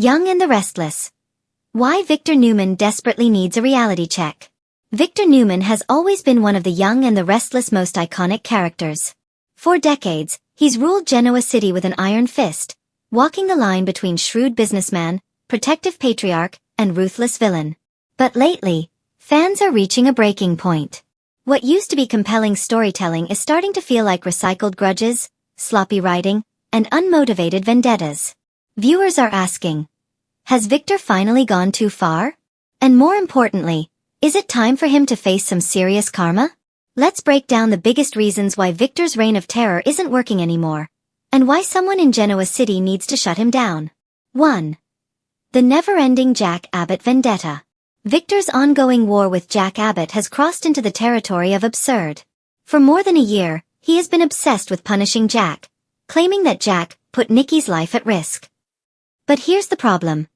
Young and the Restless. Why Victor Newman desperately needs a reality check. Victor Newman has always been one of the Young and the Restless' most iconic characters. For decades, he's ruled Genoa City with an iron fist, walking the line between shrewd businessman, protective patriarch, and ruthless villain. But lately, fans are reaching a breaking point. What used to be compelling storytelling is starting to feel like recycled grudges, sloppy writing, and unmotivated vendettas. Viewers are asking, has Victor finally gone too far? And more importantly, is it time for him to face some serious karma? Let's break down the biggest reasons why Victor's reign of terror isn't working anymore, and why someone in Genoa City needs to shut him down. 1. The never-ending Jack Abbott vendetta. Victor's ongoing war with Jack Abbott has crossed into the territory of absurd. For more than a year, he has been obsessed with punishing Jack, claiming that Jack put Nikki's life at risk. But here's the problem.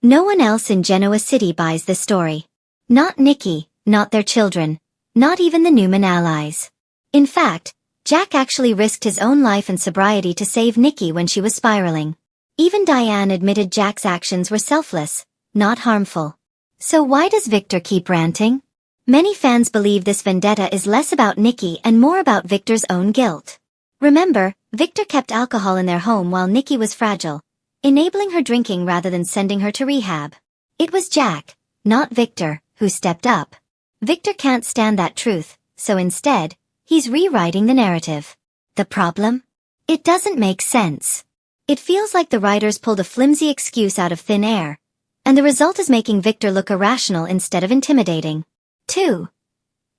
No one else in Genoa City buys this story. Not Nikki, not their children, not even the Newman allies. In fact, Jack actually risked his own life and sobriety to save Nikki when she was spiraling. Even Diane admitted Jack's actions were selfless, not harmful. So why does Victor keep ranting? Many fans believe this vendetta is less about Nikki and more about Victor's own guilt. Remember, Victor kept alcohol in their home while Nikki was fragile, enabling her drinking rather than sending her to rehab. It was Jack, not Victor, who stepped up. Victor can't stand that truth, so instead, he's rewriting the narrative. The problem? It doesn't make sense. It feels like the writers pulled a flimsy excuse out of thin air, and the result is making Victor look irrational instead of intimidating. 2.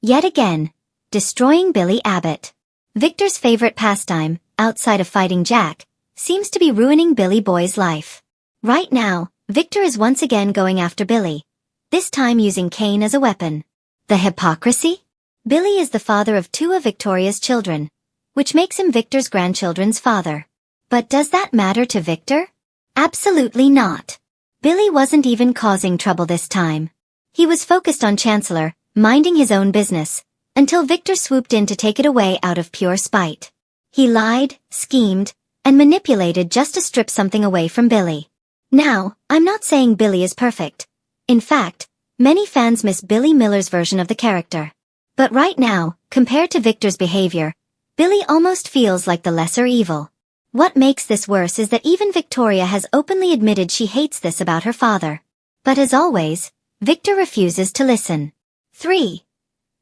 Yet again, destroying Billy Abbott. Victor's favorite pastime, outside of fighting Jack, seems to be ruining Billy Boy's life. Right now, Victor is once again going after Billy, this time using Cane as a weapon. The hypocrisy? Billy is the father of 2 of Victoria's children, which makes him Victor's grandchildren's father. But does that matter to Victor? Absolutely not. Billy wasn't even causing trouble this time. He was focused on Chancellor, minding his own business, until Victor swooped in to take it away out of pure spite. He lied, schemed, and manipulated just to strip something away from Billy. Now, I'm not saying Billy is perfect. In fact, many fans miss Billy Miller's version of the character. But right now, compared to Victor's behavior, Billy almost feels like the lesser evil. What makes this worse is that even Victoria has openly admitted she hates this about her father. But as always, Victor refuses to listen. 3.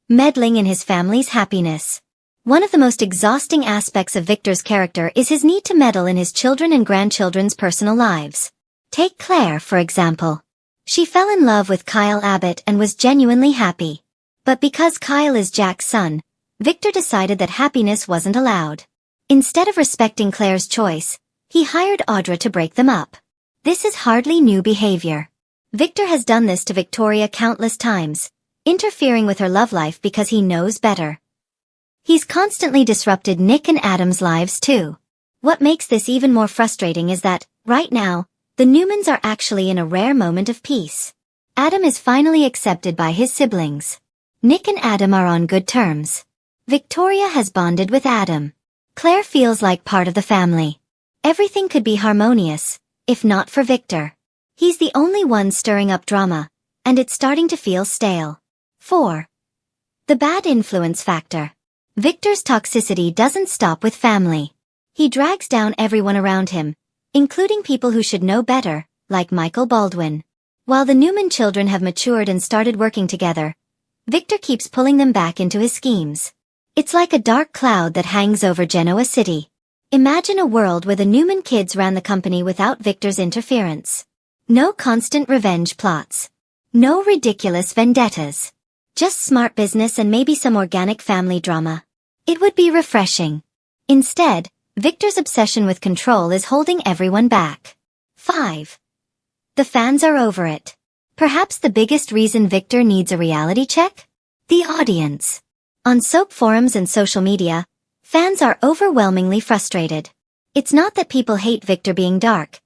Meddling in his family's happiness. One of the most exhausting aspects of Victor's character is his need to meddle in his children and grandchildren's personal lives. Take Claire, for example. She fell in love with Kyle Abbott and was genuinely happy. But because Kyle is Jack's son, Victor decided that happiness wasn't allowed. Instead of respecting Claire's choice, he hired Audra to break them up. This is hardly new behavior. Victor has done this to Victoria countless times, interfering with her love life because he knows better. He's constantly disrupted Nick and Adam's lives too. What makes this even more frustrating is that, right now, the Newmans are actually in a rare moment of peace. Adam is finally accepted by his siblings. Nick and Adam are on good terms. Victoria has bonded with Adam. Claire feels like part of the family. Everything could be harmonious, if not for Victor. He's the only one stirring up drama, and it's starting to feel stale. 4. The bad influence factor. Victor's toxicity doesn't stop with family. He drags down everyone around him, including people who should know better, like Michael Baldwin. While the Newman children have matured and started working together, Victor keeps pulling them back into his schemes. It's like a dark cloud that hangs over Genoa City. Imagine a world where the Newman kids ran the company without Victor's interference. No constant revenge plots. No ridiculous vendettas. Just smart business and maybe some organic family drama. It would be refreshing. Instead, Victor's obsession with control is holding everyone back. 5. The fans are over it. Perhaps the biggest reason Victor needs a reality check? The audience. On soap forums and social media, fans are overwhelmingly frustrated. It's not that people hate Victor being dark.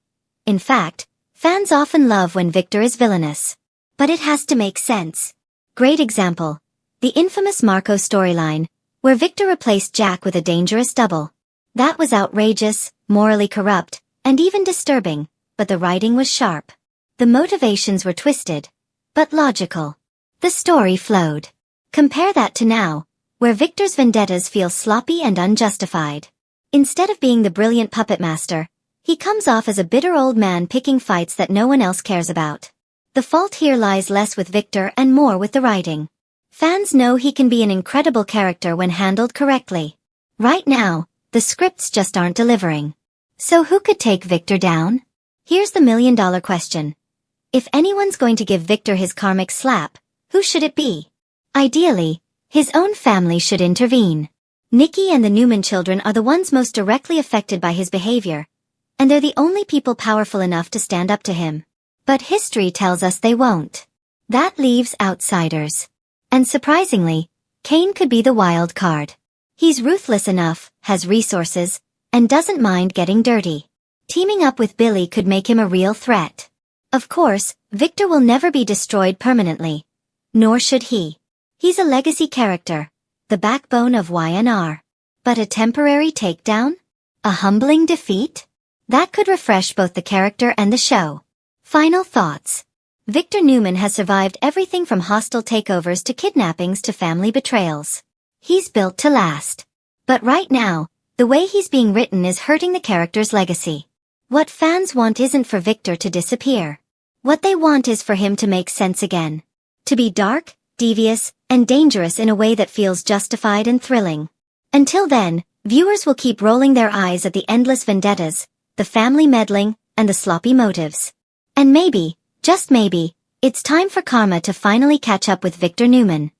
In fact, fans often love when Victor is villainous. But it has to make sense. Great example. The infamous Marco storyline, where Victor replaced Jack with a dangerous double. That was outrageous, morally corrupt, and even disturbing, but the writing was sharp. The motivations were twisted, but logical. The story flowed. Compare that to now, where Victor's vendettas feel sloppy and unjustified. Instead of being the brilliant puppet master, he comes off as a bitter old man picking fights that no one else cares about. The fault here lies less with Victor and more with the writing. Fans know he can be an incredible character when handled correctly. Right now, the scripts just aren't delivering. So who could take Victor down? Here's the million-dollar question. If anyone's going to give Victor his karmic slap, who should it be? Ideally, his own family should intervene. Nikki and the Newman children are the ones most directly affected by his behavior, and they're the only people powerful enough to stand up to him. But history tells us they won't. That leaves outsiders. And surprisingly, Kane could be the wild card. He's ruthless enough, has resources, and doesn't mind getting dirty. Teaming up with Billy could make him a real threat. Of course, Victor will never be destroyed permanently. Nor should he. He's a legacy character, the backbone of Y&R. But a temporary takedown? A humbling defeat? That could refresh both the character and the show. Final thoughts. Victor Newman has survived everything from hostile takeovers to kidnappings to family betrayals. He's built to last. But right now, the way he's being written is hurting the character's legacy. What fans want isn't for Victor to disappear. What they want is for him to make sense again. To be dark, devious, and dangerous in a way that feels justified and thrilling. Until then, viewers will keep rolling their eyes at the endless vendettas, the family meddling, and the sloppy motives. And maybe, just maybe, it's time for karma to finally catch up with Victor Newman.